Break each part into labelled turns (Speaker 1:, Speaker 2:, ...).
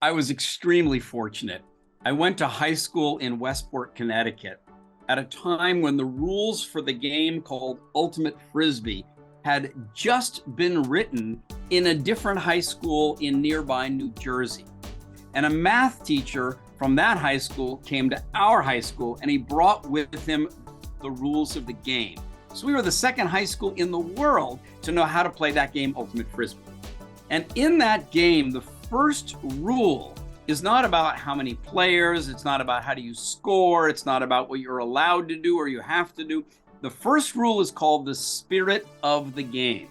Speaker 1: I was extremely fortunate. I went to high school in Westport, Connecticut, at a time when the rules for the game called Ultimate Frisbee had just been written in a different high school in nearby New Jersey. And a math teacher from that high school came to our high school, and he brought with him the rules of the game. So we were the second high school in the world to know how to play that game, Ultimate Frisbee. And in that game, the first rule is not about how many players, it's not about how do you score, it's not about what you're allowed to do or you have to do. The first rule is called the spirit of the game.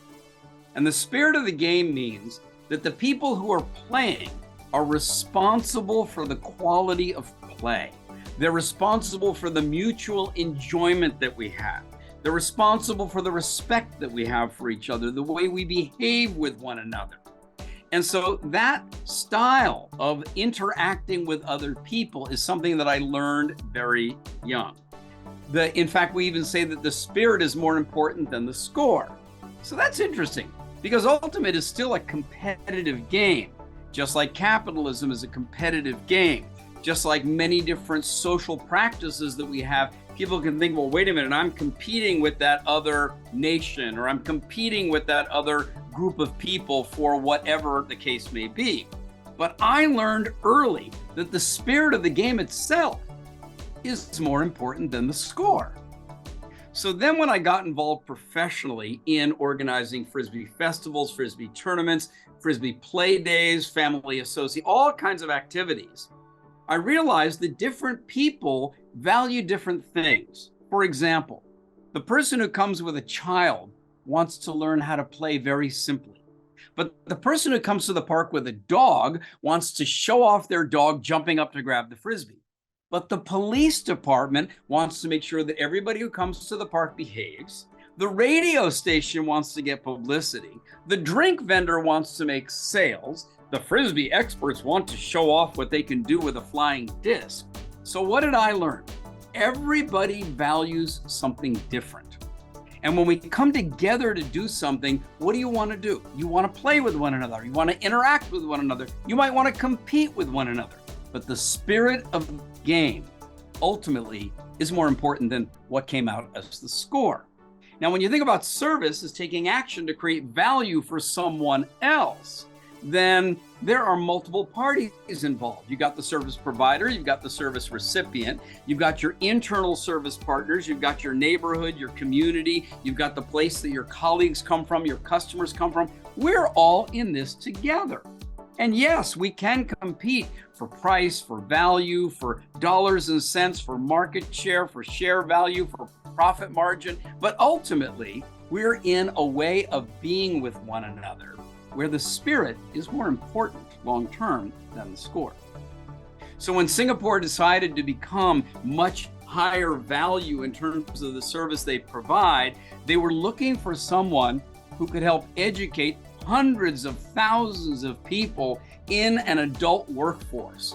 Speaker 1: And the spirit of the game means that the people who are playing are responsible for the quality of play. They're responsible for the mutual enjoyment that we have. They're responsible for the respect that we have for each other, the way we behave with one another. And so that style of interacting with other people is something that I learned very young. In fact, we even say that the spirit is more important than the score. So that's interesting because Ultimate is still a competitive game, just like capitalism is a competitive game. Just like many different social practices that we have, people can think, well, wait a minute, I'm competing with that other nation, or I'm competing with that other group of people for whatever the case may be. But I learned early that the spirit of the game itself is more important than the score. So then when I got involved professionally in organizing Frisbee festivals, Frisbee tournaments, Frisbee play days, family associate, all kinds of activities, I realized that different people value different things. For example, the person who comes with a child wants to learn how to play very simply. But the person who comes to the park with a dog wants to show off their dog jumping up to grab the Frisbee. But the police department wants to make sure that everybody who comes to the park behaves. The radio station wants to get publicity. The drink vendor wants to make sales. The Frisbee experts want to show off what they can do with a flying disc. So what did I learn? Everybody values something different. And when we come together to do something, what do you want to do? You want to play with one another. You want to interact with one another. You might want to compete with one another. But the spirit of the game ultimately is more important than what came out as the score. Now, when you think about service as taking action to create value for someone else, then there are multiple parties involved. You've got the service provider, you've got the service recipient, you've got your internal service partners, you've got your neighborhood, your community, you've got the place that your colleagues come from, your customers come from. We're all in this together. And yes, we can compete for price, for value, for dollars and cents, for market share, for share value, for profit margin. But ultimately, we're in a way of being with one another where the spirit is more important long-term than the score. So when Singapore decided to become much higher value in terms of the service they provide, they were looking for someone who could help educate hundreds of thousands of people in an adult workforce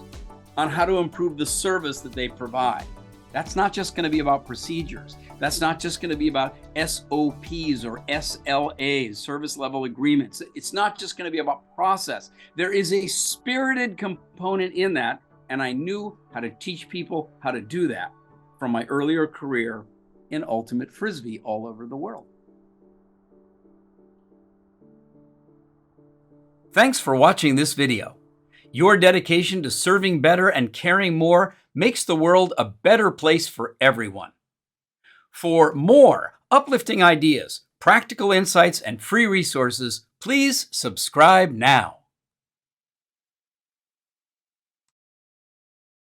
Speaker 1: on how to improve the service that they provide. That's not just going to be about procedures. That's not just going to be about SOPs or SLAs, service level agreements. It's not just going to be about process. There is a spirited component in that, and I knew how to teach people how to do that from my earlier career in Ultimate Frisbee all over the world. Thanks for watching this video. Your dedication to serving better and caring more makes the world a better place for everyone. For more uplifting ideas, practical insights, and free resources, please subscribe now.